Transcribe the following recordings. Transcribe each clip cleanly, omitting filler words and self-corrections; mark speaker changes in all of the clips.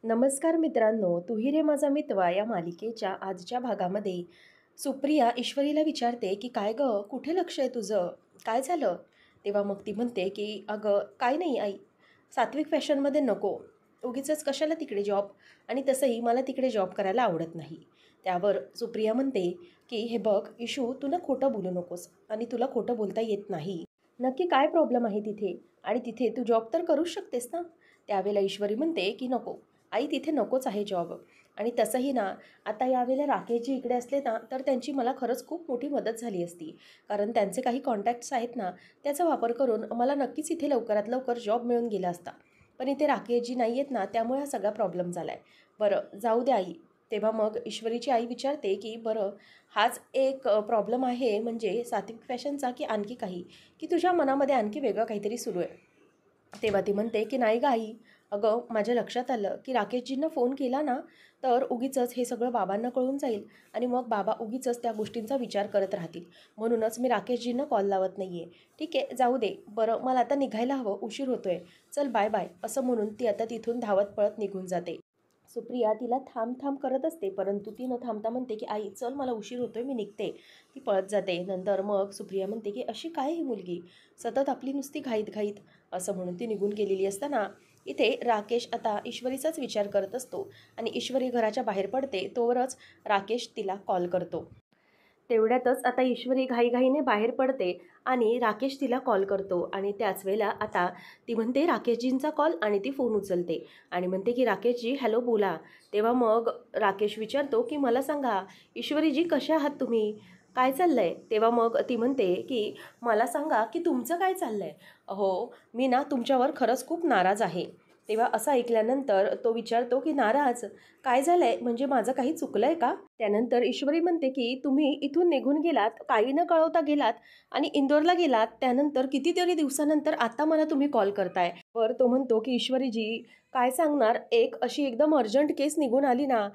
Speaker 1: नमस्कार मित्रांनो, तूही रे माझा मितवा या मालिकेच्या आजच्या भागामध्ये सुप्रिया ईश्वरीला विचारते की काय गं, कुठे लक्ष आहे तुझं? काय झालं? तेव्हा मग ती म्हणते की अगं काय नाही आई, सात्विक फॅशनमध्ये नको, उगीचच कशाला तिकडे जॉब, आणि तसंही मला तिकडे जॉब करायला आवडत नाही. त्यावर सुप्रिया म्हणते की हे बघ इशू, तू ना खोटं बोलू नकोस आणि तुला खोटं बोलता येत नाही. नक्की काय प्रॉब्लेम आहे तिथे? आणि तिथे तू जॉब तर करूच शकतेस ना. त्यावेळेला ईश्वरी म्हणते की नको आई, तिथे नकोच आहे जॉब. आणि तसंही ना, आता यावेळेला राकेशजी इकडे असले ना तर त्यांची मला खरंच खूप मोठी मदत झाली असती. कारण त्यांचे काही कॉन्टॅक्ट्स आहेत ना, त्याचा वापर करून मला नक्कीच इथे लवकरात लवकर जॉब मिळून गेला असता. पण इथे राकेशजी नाही आहेत ना, त्यामुळे हा सगळा प्रॉब्लेम झाला आहे. बरं जाऊ दे आई. तेव्हा मग ईश्वरीची आई विचारते की बरं, हाच एक प्रॉब्लेम आहे म्हणजे सात्विक फॅशनचा, की आणखी काही, की तुझ्या मनामध्ये आणखी वेगळं काहीतरी सुरू आहे? तेव्हा ती म्हणते की नाही गं आई, अगं माझ्या लक्षात आलं की राकेशजींना फोन केला ना तर उगीचच हे सगळं बाबांना कळून जाईल आणि मग बाबा उगीचच त्या गोष्टींचा विचार करत राहतील. म्हणूनच मी राकेशजींना कॉल लावत नाही आहे. ठीक आहे जाऊ दे, बरं मला आता निघायला हवं, उशीर होतोय, चल बाय बाय, असं म्हणून ती आता तिथून धावत पळत निघून जाते. सुप्रिया तिला थांब थांब करत असते, परंतु ती न थांबता म्हणते की आई चल, मला उशीर होतोय, मी निघते. ती पळत जाते. नंतर मग सुप्रिया म्हणते की अशी काय ही मुलगी, सतत आपली नुसती घाईत घाईत, असं म्हणून ती निघून गेलेली असताना इथे राकेश आता ईश्वरीचाच विचार करत असतो आणि ईश्वरी घराच्या बाहेर पडते तोवरच राकेश तिला कॉल करतो. तेवढ्यातच आता ईश्वरी घाईघाईने बाहेर पडते आणि राकेश तिला कॉल करतो आणि त्याच वेळेला आता ती म्हणते राकेशजींचा कॉल, आणि ती फोन उचलते आणि म्हणते की राकेशजी हॅलो बोला. तेव्हा मग राकेश विचारतो की मला सांगा ईश्वरीजी, कशा आहात तुम्ही, काय चाललं आहे? तेव्हा मग ती म्हणते की मला सांगा की तुमचं काय चाललं आहे. अहो मी ना तुमच्यावर खरंच खूप नाराज आहे. तेव्हा असं ऐकल्यानंतर तो विचारतो की नाराज, काय झालं आहे, म्हणजे माझं काही चुकलं आहे का? त्यानंतर ईश्वरी म्हणते की तुम्ही इथून निघून गेलात, काही न कळवता गेलात आणि इंदोरला गेलात, त्यानंतर कितीतरी दिवसानंतर आता मला तुम्ही कॉल करताय. वर तो म्हणतो की ईश्वरीजी काय सांगणार, एक अशी एकदम अर्जंट केस निघून आली ना,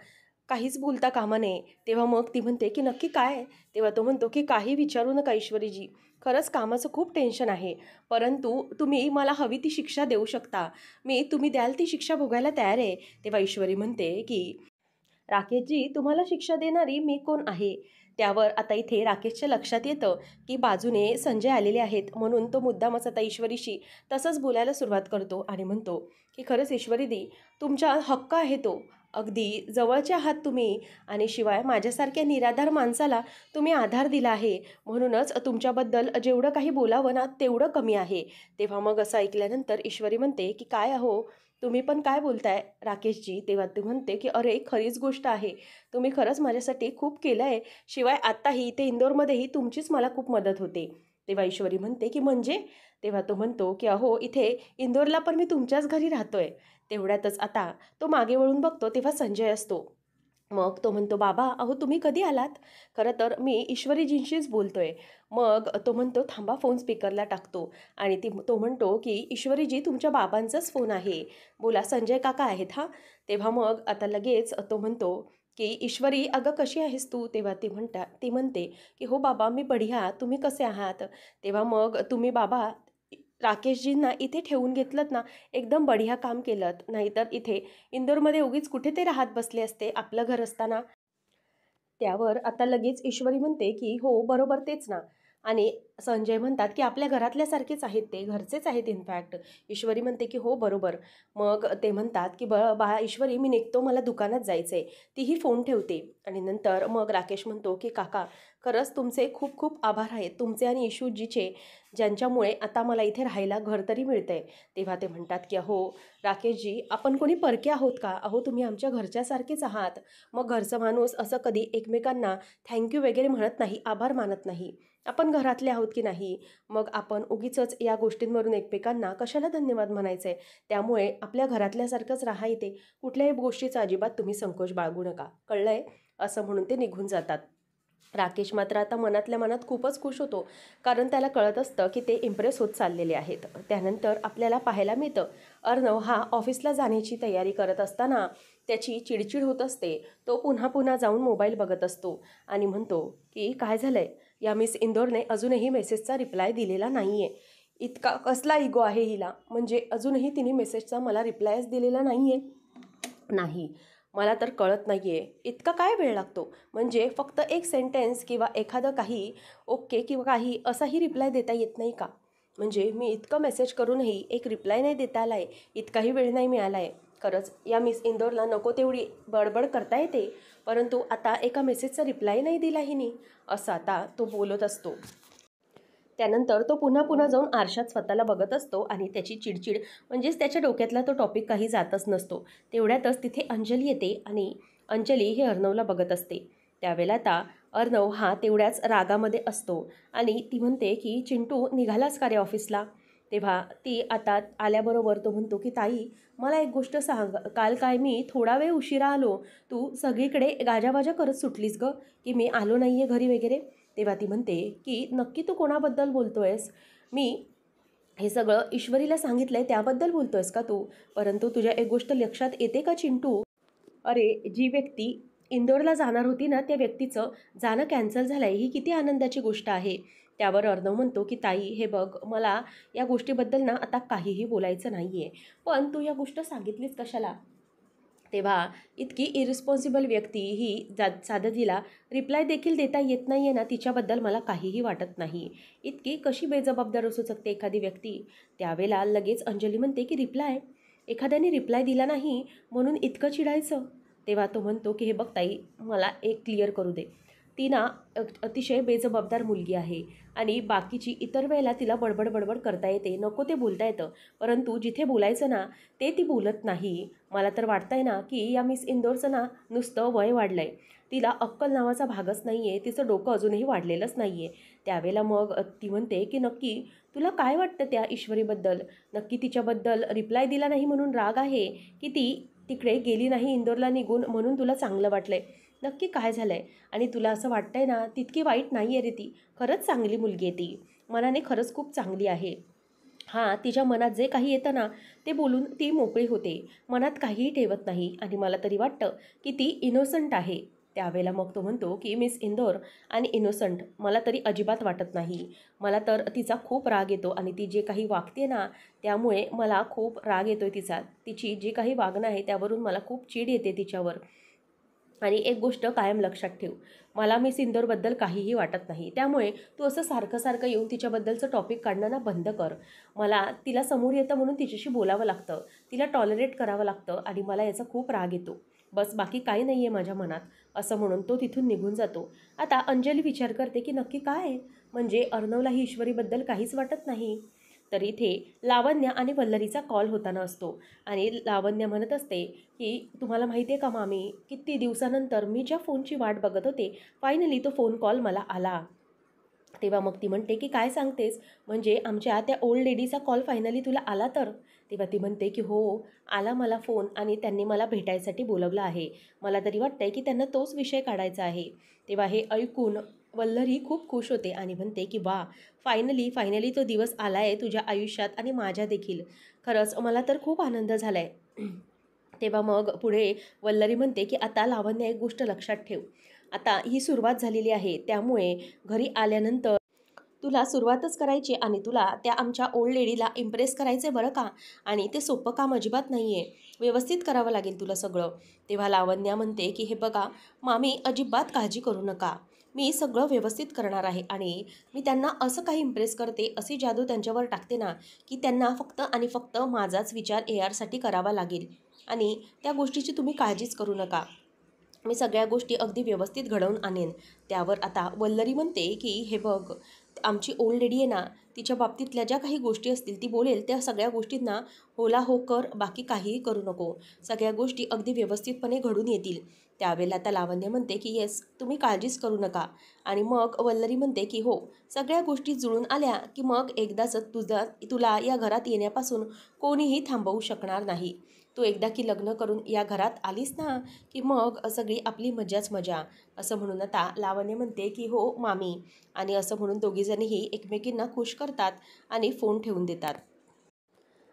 Speaker 1: काहीच बोलता कामा नये. तेव्हा मग ती म्हणते की नक्की काय? तेव्हा तो म्हणतो की काही विचारू नका ईश्वरीजी, खरंच कामाचं खूप टेन्शन आहे, परंतु तुम्ही मला हवी ती शिक्षा देऊ शकता, मी तुम्ही द्याल ती शिक्षा भोगायला तयार आहे. तेव्हा ईश्वरी म्हणते की राकेशजी, तुम्हाला शिक्षा देणारी मी कोण आहे? त्यावर आता इथे राकेशच्या लक्षात येतं की बाजूने संजय आलेले आहेत, म्हणून तो मुद्दामच आता ईश्वरीशी तसंच बोलायला सुरुवात करतो आणि म्हणतो की खरंच ईश्वरीदी, तुमचा हक्क आहे तो, अगदी जवळचे आहात तुम्ही, आणि शिवाय माझ्यासारख्या निराधार माणसाला तुम्ही आधार दिला आहे, म्हणूनच तुमच्याबद्दल जेवढं काही बोलावं ना तेवढं कमी आहे. तेव्हा मग असं ऐकल्यानंतर ईश्वरी म्हणते की काय अहो, तुम्ही पण काय बोलताय राकेशजी? तेव्हा ती म्हणते की अरे खरीच गोष्ट आहे, तुम्ही खरंच माझ्यासाठी खूप केलं आहे, शिवाय आत्ताही इथे इंदोरमध्येही तुमचीच मला खूप मदत होते. तेव्हा ईश्वरी म्हणते की म्हणजे? तेव्हा तो म्हणतो की अहो इथे इंदोरला पण मी तुमच्याच घरी राहतोय. तेवढ्यातच आता तो मागे वळून बघतो तेव्हा संजय असतो. मग तो म्हणतो बाबा अहो तुम्ही कधी आलात? खरं तर मी ईश्वरीजींशीच बोलतोय. मग तो म्हणतो थांबा, फोन स्पीकरला टाकतो आणि तो म्हणतो की ईश्वरीजी, तुमच्या बाबांचाच फोन आहे, बोला, संजय काका आहेत हां. तेव्हा मग आता लगेच तो म्हणतो की ईश्वरी अगं कशी आहेस तू? तेव्हा ती म्हणते की हो बाबा मी बढिया, तुम्ही कसे आहात? तेव्हा मग तुम्ही बाबा राकेशजींना इथे ठेवून घेतलंत ना, एकदम बढिया काम केलंत, नाहीतर इथे इंदोरमध्ये उगीच कुठे ते राहत बसले असते आपलं घर असताना. त्यावर आता लगेच ईश्वरी म्हणते की हो बरोबर तेच ना. आणि संजय म्हणतात की आपल्या घरातल्यासारखेच आहेत, ते घरचेच आहेत इनफॅक्ट. ईश्वरी म्हणते की हो बरोबर. मग ते म्हणतात की बाळा ईश्वरी, मी निघतो, मला दुकानात जायचं आहे. तीही फोन ठेवते आणि नंतर मग राकेश म्हणतो की काका, खरंच तुमचे खूप खूप आभार आहेत, तुमचे आणि इशूजीचे, ज्यांच्यामुळे आता मला इथे राहायला घर तरी मिळतंय. तेव्हा ते म्हणतात की अहो राकेशजी, आपण कोणी परके आहोत का? अहो तुम्ही आमच्या घरच्यासारखेच आहात. मग घरचा माणूस असं कधी एकमेकांना थँक्यू वगैरे म्हणत नाही, आभार मानत नाही. आपण घरातले आहोत की नाही, मग आपण उगीचच या गोष्टींवरून एकमेकांना कशाला धन्यवाद म्हणायचं आहे? त्यामुळे आपल्या घरातल्यासारखंच राहा इथे, कुठल्याही गोष्टीचा अजिबात तुम्ही संकोच बाळगू नका, कळलंय? असं म्हणून ते निघून जातात. राकेश मात्र आता मनातल्या मनात खूपच खुश होतो, कारण त्याला कळत असतं की ते इम्प्रेस होत चाललेले आहेत. त्यानंतर आपल्याला पाहायला मिळतं अर्णव हा ऑफिसला जाण्याची तयारी करत असताना त्याची चिडचिड होत असते. तो पुन्हा पुन्हा जाऊन मोबाईल बघत असतो आणि म्हणतो की काय झालं आहे, या मिस इंदोरने अजूनही मेसेजचा रिप्लाय दिलेला नाही आहे. इतका कसला इगो आहे हिला, म्हणजे अजूनही तिने मेसेजचा मला रिप्लायच दिलेला नाही आहे. नाही, मला तर कळत नाही आहे, इतका काय वेळ लागतो? म्हणजे फक्त एक सेंटेन्स किंवा एखादं काही ओके किंवा काही असाही रिप्लाय देता येत नाही का? म्हणजे मी इतकं मेसेज करूनही एक रिप्लाय नाही देता आला आहे, इतकाही वेळ नाही मिळाला आहे. खरंच या मिस इंदोरला नको तेवढी बडबड करता येते, परंतु आता एका मेसेजचा रिप्लाय नाही दिला हिने, असं आता तो बोलत असतो. त्यानंतर तो पुन्हा पुन्हा जाऊन आरशात स्वतःला बघत असतो आणि त्याची चिडचिड म्हणजेच त्याच्या डोक्यातला तो टॉपिक काही जातच नसतो. तेवढ्यातच तिथे अंजली येते आणि अंजली हे अर्णवला बघत असते. त्यावेळेला आता अर्णव हा तेवढ्याच रागामध्ये असतो आणि ती म्हणते की चिंटू निघालास का रे ऑफिसला? तेव्हा ती आता आल्याबरोबर तो म्हणतो की ताई, मला एक गोष्ट सांग, काल काय मी थोडा वेळ उशिरा आलो, तू सगळीकडे गाजावाजा करत सुटलीस गं की मी आलो नाही आहे घरी वगैरे. तेव्हा ती म्हणते की नक्की तू कोणाबद्दल बोलतोयस? मी हे सगळं ईश्वरीला सांगितलंय त्याबद्दल बोलतोयस का तू? परंतु तुझ्या एक गोष्ट लक्षात येते का चिंटू? अरे, जी व्यक्ती इंदोरला जाणार होती ना, त्या व्यक्तीचं जाणं कॅन्सल झालं आहे, ही किती आनंदाची गोष्ट आहे. त्यावर अर्णव म्हणतो की ताई, हे बघ, मला या गोष्टीबद्दल ना आता काहीही बोलायचं नाही आहे, पण तू या गोष्ट सांगितलीस कशाला? तेव्हा इतकी इरिस्पॉन्सिबल व्यक्ती ही साधं तिला रिप्लाय देखील देता येत नाही आहे ना, तिच्याबद्दल मला काहीही वाटत नाही. इतकी कशी बेजबाबदार असू शकते एखादी व्यक्ती? त्यावेळेला लगेच अंजली म्हणते की रिप्लाय, एखाद्याने रिप्लाय दिला नाही म्हणून इतकं चिडायचं? तेव्हा तो म्हणतो की हे बघ ताई, मला एक क्लिअर करू दे. ती ना अतिशय बेजबाबदार मुलगी आहे आणि बाकीची इतर वेळेला तिला बडबड बडबड करता येते, नको ते बोलता येतं, परंतु जिथे बोलायचं ना ते ती बोलत नाही. मला तर वाटतंय ना की या मिस इंदोरचं ना नुसतं वय वाढलं आहे, तिला अक्कल नावाचा भागच नाही आहे, तिचं डोकं अजूनही वाढलेलंच नाही आहे. त्यावेळेला मग ती म्हणते की नक्की तुला काय वाटतं त्या ईश्वरीबद्दल? नक्की तिच्याबद्दल रिप्लाय दिला नाही म्हणून राग आहे, की ती तिकडे गेली नाही इंदोरला निघून म्हणून तुला चांगलं वाटलंय? नक्की काय झालंय? आणि तुला असं वाटतंय ना, तितकी वाईट नाही आहे रे ती, खरंच चांगली मुलगी आहे ती, मनाने खरंच खूप चांगली आहे. हां, तिच्या मनात जे काही येतं ना, ते बोलून ती मोकळी होते, मनात काहीही ठेवत नाही आणि मला तरी वाटतं की ती इनोसंट आहे. त्यावेळेला मग तो म्हणतो की मिस इंदोर आणि इनोसंट मला तरी अजिबात वाटत नाही. मला तर तिचा खूप राग येतो आणि ती जे काही वागते ना, त्यामुळे मला खूप राग येतोय तिचा. तिची जे काही वागणं आहे त्यावरून मला खूप चीड येते तिच्यावर. आणि एक गोष्ट कायम लक्षात ठेव, मला मिस इंदोरबद्दल काहीही वाटत नाही. त्यामुळे तू असं सारखं सारखं येऊन तिच्याबद्दलचं टॉपिक काढणं ना बंद कर. मला तिला समोर येतं म्हणून तिच्याशी बोलावं लागतं, तिला टॉलरेट करावं लागतं आणि मला याचा खूप राग येतो. बस, बाकी काही नाही आहे माझ्या मनात, असं म्हणून तो तिथून निघून जातो. आता अंजली विचार करते की नक्की काय आहे? म्हणजे अर्णवला ही ईश्वरीबद्दल काहीच वाटत नाही. तर इथे लावण्य आणि वल्लरीचा कॉल होताना असतो आणि लावण्य म्हणत असते की तुम्हाला माहिती आहे का मामी, किती दिवसानंतर मी ज्या फोनची वाट बघत होते, फायनली तो फोन कॉल मला आला. तेव्हा मग ती म्हणते की काय सांगतेस? म्हणजे आमच्या त्या ओल्ड लेडीचा कॉल फायनली तुला आला तर? तेव्हा ती म्हणते की हो, आला मला फोन आणि त्यांनी मला भेटायसाठी बोलवलं आहे. मला तरी वाटतंय की त्यांना तोच विषय काढायचा आहे. तेव्हा हे ऐकून वल्लरी खूप खुश होते आणि म्हणते की वा, फायनली फायनली तो दिवस आला आहे तुझ्या आयुष्यात आणि माझ्या देखील. खरंच मला तर खूप आनंद झाला आहे. तेव्हा मग पुढे वल्लरी म्हणते की आता लावण्य, एक गोष्ट लक्षात ठेव, आता ही सुरुवात झालेली आहे, त्यामुळे घरी आल्यानंतर तुला सुरुवातच करायची आणि तुला त्या आमच्या ओल्ड लेडीला इम्प्रेस करायचं आहे बरं का. आणि ते सोपं काम अजिबात नाही आहे, व्यवस्थित करावं लागेल तुला सगळं. तेव्हा लावण्या म्हणते की हे बघा मामी, अजिबात काळजी करू नका, मी सगळं व्यवस्थित करणार आहे आणि मी त्यांना असं काही इम्प्रेस करते, अशी जादू त्यांच्यावर टाकते ना, की त्यांना फक्त आणि फक्त माझाच विचार ARसाठी करावा लागेल आणि त्या गोष्टीची तुम्ही काळजीच करू नका. मी सगळ्या गोष्टी अगदी व्यवस्थित घडवून आणेन. त्यावर आता वल्लरी म्हणते की हे बघ, आमची ओल्ड लेडी आहे ना, तिच्या बाबतीतल्या ज्या काही गोष्टी असतील ती बोलेल त्या सगळ्या गोष्टींना होला हो कर, बाकी काहीही करू नको. सगळ्या गोष्टी अगदी व्यवस्थितपणे घडून येतील. त्यावेळेला आता लावण्य म्हणते की येस, तुम्ही काळजीच करू नका. आणि मग वल्लरी म्हणते की हो, सगळ्या गोष्टी जुळून आल्या की मग एकदाच तुला या घरात येण्यापासून कोणीही थांबवू शकणार नाही. तू एकदा की लग्न करून या घरात आलीस ना, की मग सगळी आपली मजाच मजा. असं म्हणून आता लावण्य म्हणते की हो मामी, आणि असं म्हणून दोघीजणीही एकमेकींना खुश करतात आणि फोन ठेवून देतात.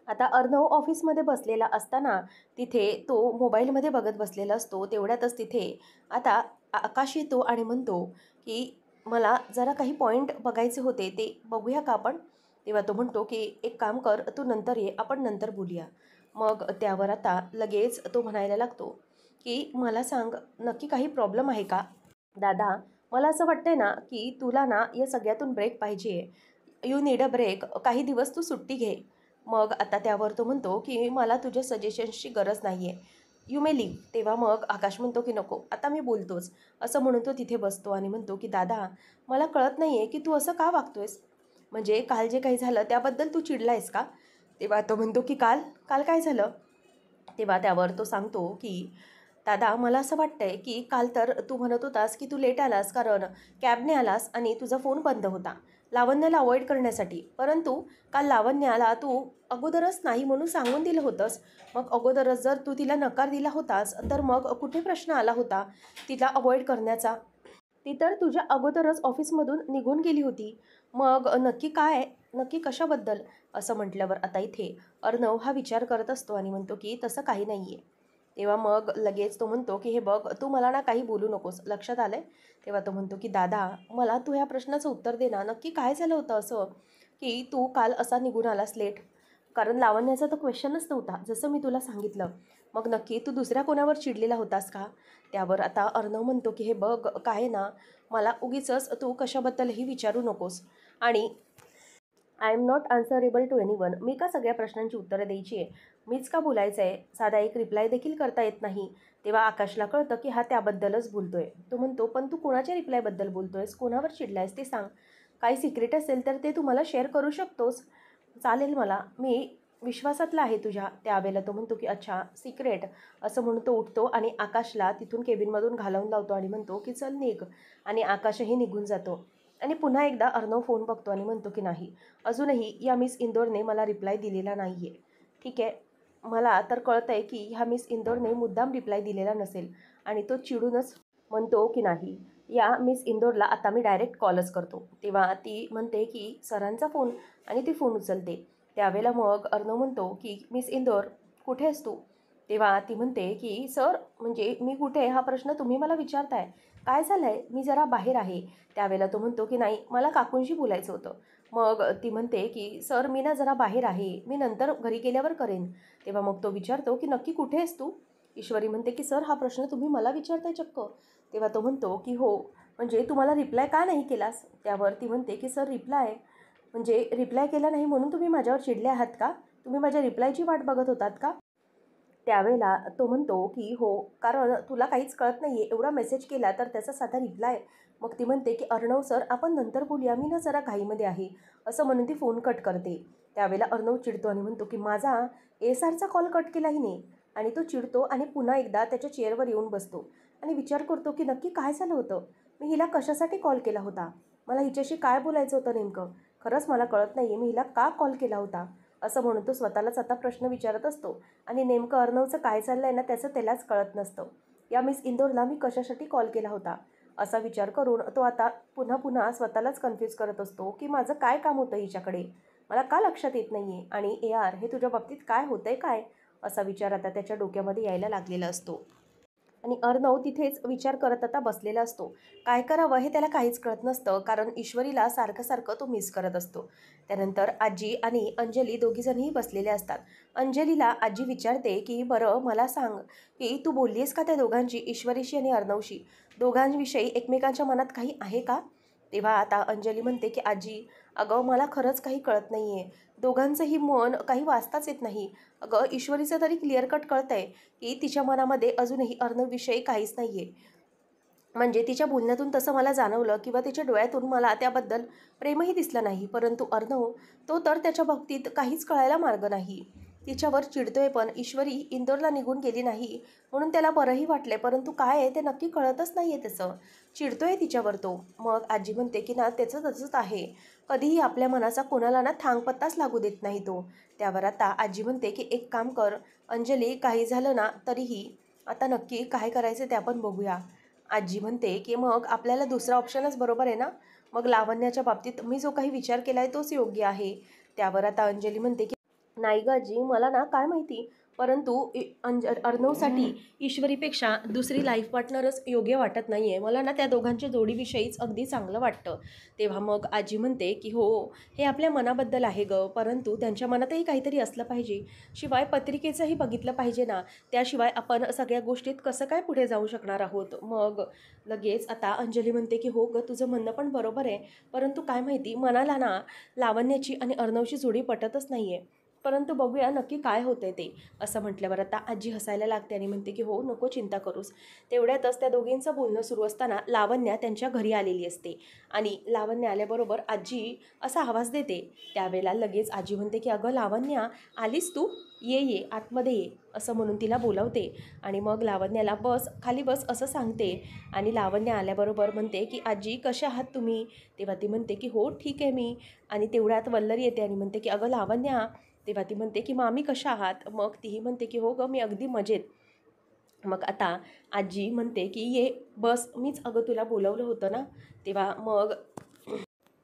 Speaker 1: आता अर्णव ऑफिसमध्ये बसलेला असताना तिथे तो मोबाईलमध्ये बघत बसलेला असतो. तेवढ्यातच तिथे आता आकाश येतो आणि म्हणतो की मला जरा काही पॉईंट बघायचे होते, ते बघूया का आपण? तेव्हा तो म्हणतो की एक काम कर, तू नंतर ये, आपण नंतर बोलूया. मग त्यावर आता लगेच तो म्हणायला लागतो की मला सांग, नक्की काही प्रॉब्लेम आहे का? दादा, मला असं वाटतंय ना की तुला ना या सगळ्यातून ब्रेक पाहिजे. You need a break. काही दिवस तू सुट्टी घे. मग आता त्यावर तो म्हणतो की मला तुझ्या सजेशन्सची गरज नाही आहे. You may leave. तेव्हा मग आकाश म्हणतो की नको, आता मी बोलतोच. असं म्हणून तो तिथे बसतो आणि म्हणतो की दादा, मला कळत नाही आहे की तू असं का वागतोयस. म्हणजे काल जे काही झालं त्याबद्दल तू चिडला आहेस का? तेव्हा तो म्हणतो की काल काल काय झालं. तेव्हा त्यावर तो सांगतो की दादा, मला असं वाटतंय की काल तर तू म्हणत होतास की तू लेट आलास कारण कॅबने आलास आणि तुझा फोन बंद होता लावण्याला अवॉइड करण्यासाठी. परंतु काल लावण्याला तू अगोदरच नाही म्हणून सांगून दिलं होतंस. मग अगोदरच जर तू तिला नकार दिला होतास तर मग कुठे प्रश्न आला होता तिला अवॉइड करण्याचा. ती तर तुझ्या अगोदरच ऑफिसमधून निघून गेली होती. मग नक्की काय, नक्की कशाबद्दल? असं म्हटल्यावर आता इथे अर्णव हा विचार करत असतो आणि म्हणतो की तसं काही नाही आहे. तेव्हा मग लगेच तो म्हणतो की हे बघ, तू मला ना काही बोलू नकोस, लक्षात आलं आहे? तेव्हा तो म्हणतो की दादा, मला तू ह्या प्रश्नाचं उत्तर दे ना, नक्की काय झालं होतं असं की तू काल असा निघून आलास लेट? कारण लावण्याचा तर क्वेश्चनच नव्हता, जसं मी तुला सांगितलं. मग नक्की तू दुसऱ्या कोणावर चिडलेला होतास का? त्यावर आता अर्णव म्हणतो की हे बघ, काय ना, मला उगीचच तू कशाबद्दलही विचारू नकोस. आणि I am not answerable to anyone. मी का सगळ्या प्रश्नांची उत्तरं द्यायची आहे? मीच का बोलायचं आहे? साधा एक रिप्लाय देखील करता येत नाही. तेव्हा आकाशला कळतं की हा त्याबद्दलच बोलतोय. तो म्हणतो, पण तू कोणाच्या रिप्लायबद्दल बोलतोयस? कोणावर चिडलायस ते सांग. काही सिक्रेट असेल तर ते तू मला शेअर करू शकतोस. चालेल मला, मी विश्वासातला आहे तुझ्या. त्यावेळेला तो म्हणतो की अच्छा, सिक्रेट. असं म्हणून तो उठतो आणि आकाशला तिथून केबिनमधून घालवून लावतो आणि म्हणतो की चल निघ. आणि आकाशही निघून जातो. आणि पुन्हा एकदा अर्णव फोन बघतो आणि म्हणतो की नाही, अजूनही या मिस इंदोरने मला रिप्लाय दिलेला नाही आहे. ठीक आहे, मला तर कळतं आहे की ह्या मिस इंदोरने मुद्दाम रिप्लाय दिलेला नसेल. आणि तो चिडूनच म्हणतो की नाही, या मिस इंदोरला आता मी डायरेक्ट कॉलच करतो. तेव्हा ती म्हणते की सरांचा फोन, आणि ती फोन उचलते. त्यावेळेला मग अर्णव म्हणतो की मिस इंदोर, कुठे आहेस तू? तेव्हा ती म्हणते की सर, म्हणजे मी कुठे आहे हा प्रश्न तुम्ही मला विचारताय? काय झालं आहे? मी जरा बाहेर आहे. त्यावेळेला तो म्हणतो की नाही, मला काकूंशी बोलायचं होतं. मग ती म्हणते की सर, मी ना जरा बाहेर आहे, मी नंतर घरी गेल्यावर करेन. तेव्हा मग तो विचारतो की नक्की कुठे आहेस तू? ईश्वरी म्हणते की सर, हा प्रश्न तुम्ही मला विचारताय चक्क. तेव्हा तो म्हणतो की हो, म्हणजे तू मला रिप्लाय का नाही केलास? त्यावर ती म्हणते की सर, रिप्लाय म्हणजे रिप्लाय केला नाही म्हणून तुम्ही माझ्यावर चिडले आहात का? तुम्ही माझ्या रिप्लायची वाट बघत होतात का? त्यावेळेला तो म्हणतो की हो, कारण तुला काहीच कळत नाही आहे, एवढा मेसेज केला तर त्याचा साधा रिप्लाय. मग ती म्हणते की अर्णव सर, आपण नंतर बोलूया, मी ना जरा घाईमध्ये आहे. असं म्हणून ती फोन कट करते. त्यावेळेला अर्णव चिडतो आणि म्हणतो की माझा एसआरचा कॉल कट केला हिने. आणि तो चिडतो आणि पुन्हा एकदा त्याच्या चेअरवर येऊन बसतो आणि विचार करतो की नक्की काय झालं होतं. मी हिला कशासाठी कॉल केला होता? मला हिच्याशी काय बोलायचं होतं नेमकं? खरंच मला कळत नाही आहे, मी हिला का कॉल केला होता? असं म्हणून तो स्वतःलाच आता प्रश्न विचारत असतो. आणि नेमकं अर्णवचं काय चाललं आहे ना, त्याचं त्यालाच कळत नसतं. या मिस इंदोरला मी कशासाठी कॉल केला होता? असा विचार करून तो आता पुन्हा पुन्हा स्वतःलाच कन्फ्यूज करत असतो की माझं काय काम होतं हिच्याकडे? मला का लक्षात येत नाही आहे? आणि ए आर, हे तुझ्या बाबतीत काय होतं आहे काय? असा विचार आता त्याच्या डोक्यामध्ये यायला लागलेला असतो. आणि अर्णव तिथेच विचार करत आता बसलेला असतो. काय करावं हे त्याला काहीच कळत नसतं, कारण ईश्वरीला सारखं सारखं तो मिस करत असतो. त्यानंतर आजी आणि अंजली दोघीजणही बसलेले असतात. अंजलीला आजी विचारते की बरं मला सांग की तू बोलली आहेस का त्या दोघांची, ईश्वरीशी आणि अर्णवशी? दोघांविषयी एकमेकांच्या मनात काही आहे का? तेव्हा आता अंजली म्हणते की आजी, अगं मला खरंच काही कळत नाही आहे. दोघांचंही मन काही वाचताच येत नाही. अगं ईश्वरीचं तरी क्लिअर कट कळतं आहे की तिच्या मनामध्ये अजूनही अर्णवविषयी काहीच नाही आहे. म्हणजे तिच्या बोलण्यातून तसं मला जाणवलं किंवा तिच्या डोळ्यातून मला त्याबद्दल प्रेमही दिसलं नाही. परंतु अर्णव, तो तर त्याच्या बाबतीत काहीच कळायला मार्ग नाही. तिच्यावर चिडतोय, पण ईश्वरी इंदोरला निघून गेली नाही म्हणून त्याला बरंही वाटलंय, परंतु काय आहे ते नक्की कळतच नाही आहे त्याचं. चिडतोय तिच्यावर तो. मग आजी म्हणते की ना, त्याचं तसंच आहे. कधीही आपल्या मनाचा कोणाला ना थांगपत्ताच लागू देत नाही तो. त्यावर आता आजी म्हणते की एक काम कर अंजली, काही झालं ना तरीही आता नक्की काय करायचं ते आपण बघूया. आजी म्हणते की मग आपल्याला दुसरा ऑप्शनच बरोबर आहे ना? मग लावण्याच्या बाबतीत मी जो काही विचार केला आहे तोच योग्य आहे. त्यावर आता अंजली म्हणते की नाही गं आजी, मला ना काय माहिती, परंतु अर्णवसाठी ईश्वरीपेक्षा दुसरी लाईफ पार्टनरच योग्य वाटत नाही आहे. मला ना त्या दोघांच्या जोडीविषयीच अगदी चांगलं वाटतं. तेव्हा मग आजी म्हणते की हो, हे आपल्या मनाबद्दल आहे गं, परंतु त्यांच्या मनातही काहीतरी असलं पाहिजे. शिवाय पत्रिकेचंही बघितलं पाहिजे ना, त्याशिवाय आपण सगळ्या गोष्टीत कसं काय पुढे जाऊ शकणार आहोत. मग लगेच आता अंजली म्हणते की हो गं, तुझं म्हणणं पण बरोबर आहे, परंतु काय माहिती मनाला ना लावण्याची आणि अर्णवची जोडी पटतच नाही आहे. परंतु बघूया नक्की काय होतंय ते. असं म्हटल्यावर आता आजी हसायला लागते आणि म्हणते की हो, नको चिंता करूस. तेवढ्यातच त्या दोघींचं बोलणं सुरू असताना लावण्या त्यांच्या घरी आलेली असते आणि लावण्य आल्याबरोबर आजी असा आवाज देते. त्यावेळेला लगेच आजी म्हणते की अगं लावण्या, आलीस तू? ये ये आतमध्ये ये, असं म्हणून तिला बोलावते आणि मग लावण्याला बस खाली बस असं सांगते. आणि लावण्य आल्याबरोबर म्हणते की आजी कशा आहात तुम्ही? तेव्हा ती म्हणते की हो ठीक आहे मी. आणि तेवढ्यात वल्लरी येते आणि म्हणते की अगं लावण्या. तेव्हा ती म्हणते की मामी कशा आहात? मग तीही म्हणते की हो गं, मी अगदी मजेत. मग आता आजी म्हणते की ये बस, मीच अगं तुला बोलवलं होतं ना. तेव्हा मग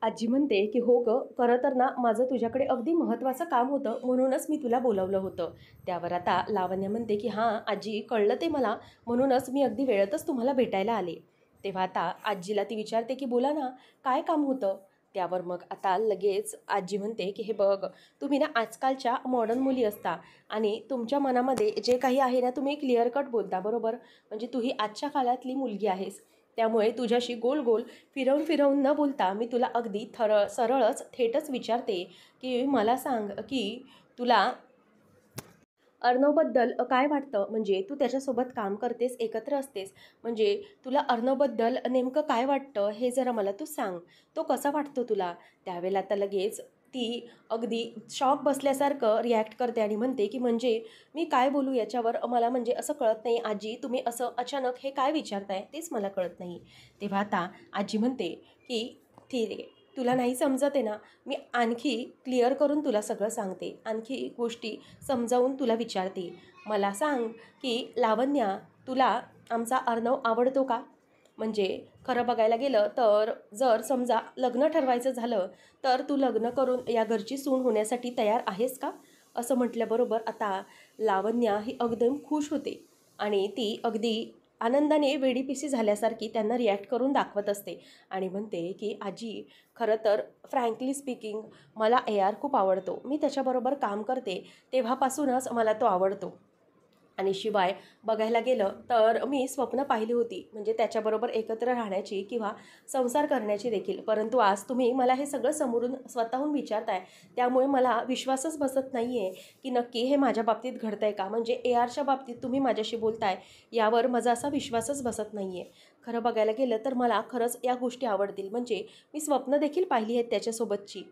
Speaker 1: आजी म्हणते की हो गं, खरं तर ना माझं तुझ्याकडे अगदी महत्त्वाचं काम होतं, म्हणूनच मी तुला बोलावलं होतं. त्यावर आता लावण्य म्हणते की हां आजी, कळलं ते मला, म्हणूनच मी अगदी वेळेतच तुम्हाला भेटायला आले. तेव्हा आता आजीला ती विचारते की बोला ना, काय काम होतं? त्यावर मग आता लगेच आजी म्हणते की हे बघ, तुम्ही ना आजकालच्या मॉडर्न मुली असता आणि तुमच्या मनामध्ये जे काही आहे ना, तुम्ही क्लिअर कट बोलता बरोबर. म्हणजे तू ही आजच्या काळातली मुलगी आहेस, त्यामुळे तुझ्याशी गोल गोल फिरवून फिरवून न बोलता मी तुला अगदी सरळच थेटच विचारते की मला सांग की तुला अर्णवबद्दल काय वाटतं? म्हणजे तू त्याच्यासोबत काम करतेस, एकत्र असतेस, म्हणजे तुला अर्णवबद्दल नेमकं काय वाटतं हे जरा मला तू सांग. तो कसा वाटतो तुला? त्यावेळेला आता लगेच ती अगदी शॉक बसल्यासारखं रिॲक्ट करते आणि म्हणते की म्हणजे मी काय बोलू याच्यावर मला म्हणजे असं कळत नाही आजी, तुम्ही असं अचानक हे काय विचारताय तेच मला कळत नाही. तेव्हा आता आजी म्हणते की ठीक आहे, तुला नाही समजत आहे ना, मी आणखी क्लिअर करून तुला सगळं सांगते, आणखी गोष्टी समजावून तुला विचारते. मला सांग की लावण्या, तुला आमचा अर्णव आवडतो का? म्हणजे खरं बघायला गेलं तर जर समजा लग्न ठरवायचं झालं तर तू लग्न करून या घरची सून होण्यासाठी तयार आहेस का? असं म्हटल्याबरोबर आता लावण्या ही एकदम खुश होते आणि ती अगदी आनंदाने वेडीपिसी झाल्यासारखी त्यांना रिॲक्ट करून दाखवत असते आणि म्हणते की आजी, खरं तर फ्रँकली स्पीकिंग मला AR खूप आवडतो. मी त्याच्याबरोबर काम करते तेव्हापासूनच मला तो आवडतो. आणि शिवाय बघायला गेलं तर मी स्वप्न पाहिली होती, म्हणजे त्याच्याबरोबर एकत्र राहण्याची किंवा संसार करण्याची देखील. परंतु आज तुम्ही मला हे सगळं समोरून स्वतःहून विचारताय, त्यामुळे मला विश्वासच बसत नाही आहे की नक्की हे माझ्या बाबतीत घडतं आहे का? म्हणजे ARच्या बाबतीत तुम्ही माझ्याशी बोलताय यावर माझा असा विश्वासच बसत नाही आहे. खरं बघायला गेलं तर मला खरंच या गोष्टी आवडतील, म्हणजे मी स्वप्न देखील पाहिली आहेत त्याच्यासोबतची.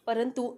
Speaker 1: परंतु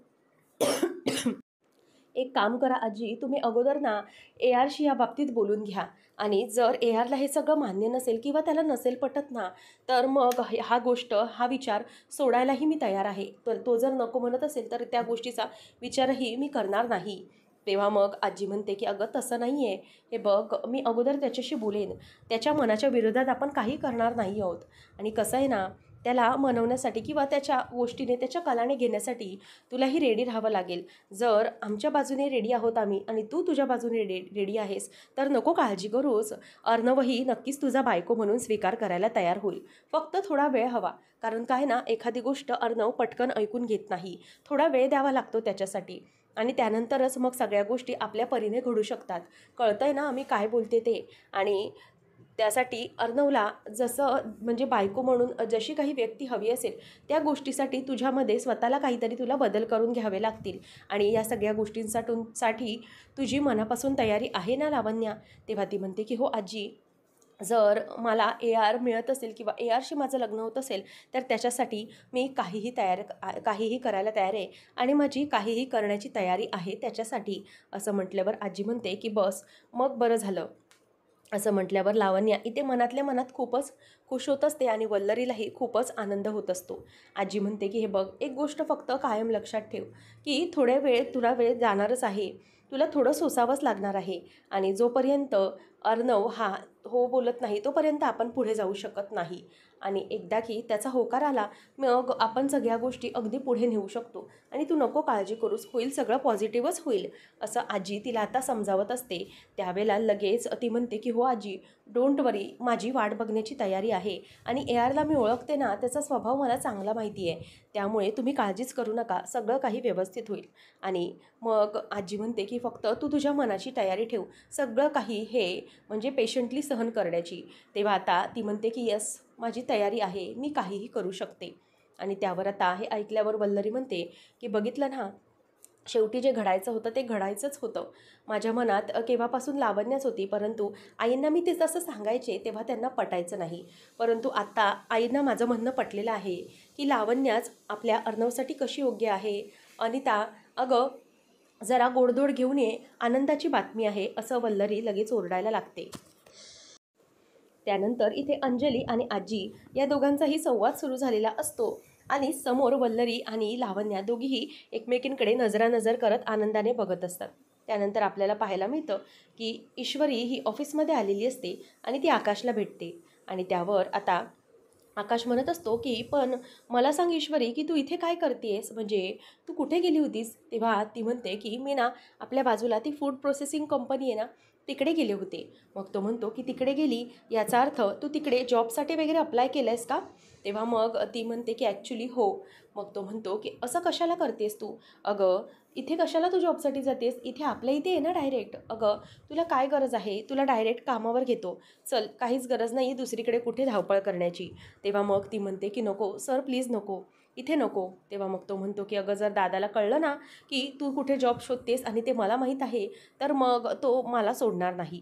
Speaker 1: एक काम करा आजी, तुम्ही अगोदर ना ARशी या बाबतीत बोलून घ्या आणि जर ARला हे सगळं मान्य नसेल किंवा त्याला नसेल पटत ना, तर मग हा विचार सोडायलाही मी तयार आहे. तर तो जर नको म्हणत असेल तर त्या गोष्टीचा विचारही मी करणार नाही. तेव्हा मग आजी म्हणते की अगं तसं नाही आहे, हे बघ मी अगोदर त्याच्याशी बोलेन, त्याच्या मनाच्या विरोधात आपण काही करणार नाही आहोत. आणि कसं आहे ना, त्याला मनवण्यासाठी किंवा त्याच्या गोष्टीने त्याच्या कलाने घेण्यासाठी तुलाही रेडी राहावं लागेल. जर आमच्या बाजूने रेडी आहोत आम्ही आणि तू तुझ्या बाजूने रेडी आहेस तर नको काळजी करूच, अर्णवही नक्कीच तुझा बायको म्हणून स्वीकार करायला तयार होईल. फक्त थोडा वेळ हवा, कारण काय ना, एखादी गोष्ट अर्णव पटकन ऐकून घेत नाही. थोडा वेळ द्यावा लागतो त्याच्यासाठी आणि त्यानंतरच मग सगळ्या गोष्टी आपल्या परीने घडू शकतात. कळतंय ना मी काय बोलते ते? आणि त्यासाठी अर्णवला जसं म्हणजे बायको म्हणून जशी काही व्यक्ती हवी असेल त्या गोष्टीसाठी तुझ्यामध्ये स्वतःला काहीतरी तुला बदल करून घ्यावे लागतील. आणि या सगळ्या गोष्टींसाठी तुझी मनापासून तयारी आहे ना लावण्या? तेव्हा ती म्हणते की हो आजी, जर मला AR मिळत असेल किंवा ARशी माझं लग्न होत असेल तर त्याच्यासाठी मी काहीही करायला तयार आहे आणि माझी काहीही करण्याची तयारी आहे त्याच्यासाठी. असं म्हटल्यावर आजी म्हणते की बस मग बरं झालं. असं म्हटल्यावर लावण्या इथे मनातल्या मनात खूपच खुश होत असते आणि वल्लरीलाही खूपच आनंद होत असतो. आजी म्हणते की हे बघ, एक गोष्ट फक्त कायम लक्षात ठेव की तुला वेळ जाणारच आहे, तुला थोडं सोसावंच लागणार आहे आणि जोपर्यंत अर्णव हा हो बोलत नाही तोपर्यंत आपण पुढे जाऊ शकत नाही. आणि एकदा की त्याचा होकार आला मग आपण सगळ्या गोष्टी अगदी पुढे नेऊ शकतो. आणि तू नको काळजी करूस, होईल सगळं पॉझिटिव्हच होईल, असं आजी तिला आता समजावत असते. त्यावेळेला लगेच ती म्हणते की हो आजी, डोंट वरी, माझी वाट बघण्याची तयारी आहे. आणि ARला मी ओळखते ना, त्याचा स्वभाव मला चांगला माहिती आहे. त्यामुळे तुम्ही काळजीच करू नका, सगळं काही व्यवस्थित होईल. आणि मग आजी म्हणते की फक्त तू तुझ्या मनाची तयारी ठेव, सगळं काही हे म्हणजे पेशंटली सहन करण्याची. तेव्हा आता ती म्हणते की यस, माझी तयारी आहे, मी काहीही करू शकते. आणि त्यावर आता हे ऐकल्यावर वल्लरी म्हणते की बघितलं ना, शेवटी जे घडायचं होतं ते घडायचंच होतं. माझ्या मनात केव्हापासून लावण्याच होती, परंतु आईंना मी ते तसं सांगायचे तेव्हा त्यांना पटायचं नाही. परंतु आता आईंना माझं म्हणणं पटलेलं आहे की लावण्याच आपल्या अर्णवसाठी कशी योग्य आहे. अनिता, अगं जरा गोडधोड घेऊन ये, आनंदाची बातमी आहे, असं वल्लरी लगेच ओरडायला लागते. त्यानंतर इथे अंजली आणि आजी या दोघांचाही संवाद सुरू झालेला असतो. आणि समोर वल्लरी आणि लावण्या दोघीही एकमेकींकडे नजरानजर करत आनंदाने बघत असतात. त्यानंतर आपल्याला पाहायला मिळतं की ईश्वरी ही ऑफिसमध्ये आलेली असते आणि ती आकाशला भेटते. आणि त्यावर आता आकाश म्हणत असतो की पण मला सांग ईश्वरी, की तू इथे काय करतेस, म्हणजे तू कुठे गेली होतीस. तेव्हा ती म्हणते की मी ना आपल्या बाजूला ती फूड प्रोसेसिंग कंपनी आहे ना, तिकडे गेले होते. मग तो म्हणतो की तिकडे गेली याचा अर्थ तू तिकडे जॉबसाठी वगैरे अप्लाय केलं आहेस का. तेव्हा मग ती म्हणते की ॲक्च्युली हो. मग तो म्हणतो की असं कशाला करतेस तू, अगं इथे कशाला तू जॉबसाठी जातेस, इथे आपल्या इथे आहे ना डायरेक्ट, अगं तुला काय गरज आहे, तुला डायरेक्ट कामावर घेतो, चल, काहीच गरज नाही दुसरीकडे कुठे धावपळ करण्याची. तेव्हा मग ती म्हणते की नको सर, प्लीज नको, इथे नको. तेव्हा मग तो म्हणतो की अगं जर दादाला कळलं ना की तू कुठे जॉब शोधतेस आणि ते मला माहीत आहे, तर मग तो मला सोडणार नाही.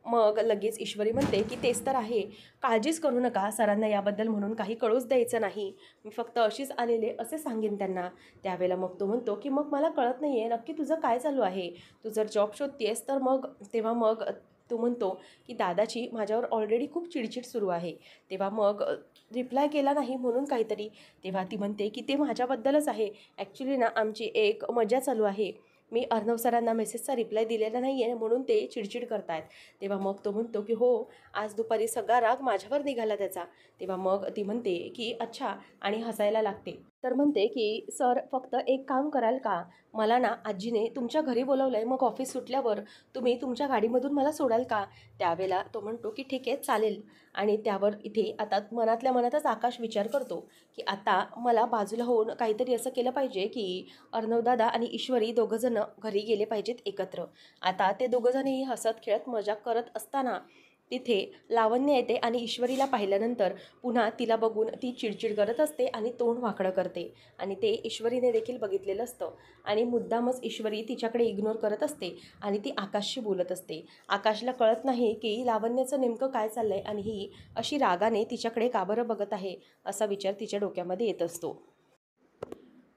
Speaker 1: मग लगेच ईश्वरी म्हणते की तेच तर आहे, काळजीच करू नका, सरांना याबद्दल म्हणून काही कळूच द्यायचं नाही, मी फक्त अशीच आलेले असे सांगेन त्यांना. त्यावेळेला मग तो म्हणतो की मग मला कळत नाही आहे नक्की तुझं काय चालू आहे, तू जर जॉब शोधतेस तर मग. तेव्हा मग तो म्हणतो की दादाची माझ्यावर ऑलरेडी खूप चिडचिड सुरू आहे. तेव्हा मग रिप्लाय केला नाही म्हणून काहीतरी. तेव्हा ती म्हणते की ते माझ्याबद्दलच आहे, ॲक्च्युली ना आमची एक मजा चालू आहे, मी अर्णव सरांना मेसेजचा रिप्लाय दिलेला नाही आहे म्हणून ते चिडचिड करत आहेत. तेव्हा मग तो म्हणतो की हो, आज दुपारी सगळा राग माझ्यावर निघाला त्याचा. तेव्हा मग ती म्हणते की अच्छा, आणि हसायला लागते. तर म्हणते की सर फक्त एक काम कराल का, मला ना आजीने तुमच्या घरी बोलवलं आहे, मग ऑफिस सुटल्यावर तुम्ही तुमच्या गाडीमधून मला सोडाल का. त्यावेळेला तो म्हणतो की ठीक आहे चालेल. आणि त्यावर इथे आता मनातल्या मनातच आकाश विचार करतो की आता मला बाजूला होऊन काहीतरी असं केलं पाहिजे की अर्णवदादा आणि ईश्वरी दोघंजणं घरी गेले पाहिजेत एकत्र. आता ते दोघंजणही हसत खेळत मजाक करत असताना तिथे लावण्य येते आणि ईश्वरीला पाहिल्यानंतर पुन्हा तिला बघून ती चिडचिड करत असते आणि तोंड वाकडं करते. आणि ते ईश्वरीने देखील बघितलेलं असतं. आणि मुद्दामच ईश्वरी तिच्याकडे इग्नोर करत असते आणि ती आकाशशी बोलत असते. आकाशला कळत नाही की लावण्याचं नेमकं काय चाललं आहे आणि ही अशी रागाने तिच्याकडे का बरं बघत आहे, असा विचार तिच्या डोक्यामध्ये येत असतो.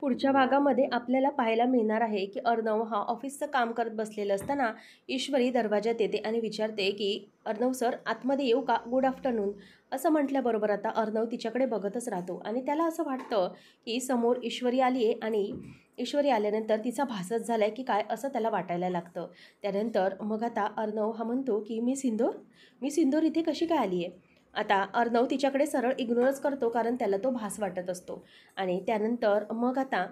Speaker 1: पुढच्या भागामध्ये आपल्याला पाहायला मिळणार आहे की अर्णव हा ऑफिसचं काम करत बसलेलं असताना ईश्वरी दरवाजात येते आणि विचारते की अर्णव सर, आतमध्ये येऊ का, गुड आफ्टरनून, असं म्हटल्याबरोबर आता अर्णव तिच्याकडे बघतच राहतो. आणि त्याला असं वाटतं की समोर ईश्वरी आली आहे आणि ईश्वरी आल्यानंतर तिचा भासच झाला आहे की काय, असं त्याला वाटायला लागतं. त्यानंतर मग आता अर्णव हा म्हणतो की मी सिंदूर इथे कशी काय आली आहे. आता अर्णव तिच्याकडे सरळ इग्नोरच करतो कारण त्याला तो भास वाटत असतो. आणि त्यानंतर मग आता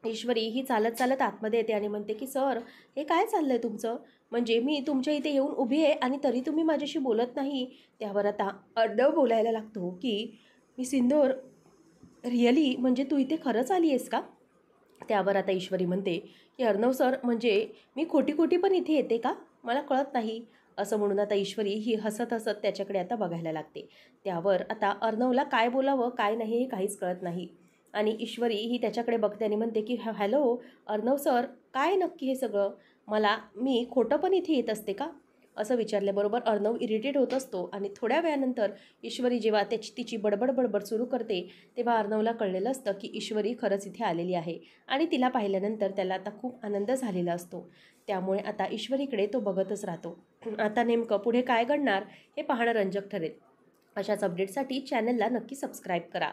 Speaker 1: ईश्वरी ही चालत चालत आतमध्ये येते आणि म्हणते की सर, हे काय चाललं आहे तुमचं, म्हणजे मी तुमच्या इथे येऊन उभी आहे आणि तरी तुम्ही माझ्याशी बोलत नाही. त्यावर आता अर्णव बोलायला लागतो की मी सिंदूर, रिअली म्हणजे तू इथे खरंच आली आहेस का. त्यावर आता ईश्वरी म्हणते की अर्णव सर, म्हणजे मी खोटी खोटी पण इथे येते का, मला कळत नाही, असं म्हणून आता ईश्वरी ही हसत हसत त्याच्याकडे आता बघायला लागते. त्यावर आता अर्णवला काय बोलावं काय नाही हे काहीच कळत नाही. आणि ईश्वरी ही त्याच्याकडे बघते आणि म्हणते की हॅलो अर्णव सर, काय नक्की हे सगळं, मी खोटं पण इथे येत असते का, असं विचारल्याबरोबर अर्णव इरिटेट होत असतो. आणि थोड्या वेळानंतर ईश्वरी जेव्हा तिची बडबड बडबड सुरू करते तेव्हा अर्णवला कळलेलं असतं की ईश्वरी खरंच इथे आलेली आहे. आणि तिला पाहिल्यानंतर त्याला आता खूप आनंद झालेला असतो. त्यामुळे आता ईश्वरीकडे तो बघतच राहतो. आता नेमकं पुढे काय घडणार हे पाहणं रंजक ठरेल. अशाच अपडेटसाठी चॅनलला नक्की सबस्क्राईब करा.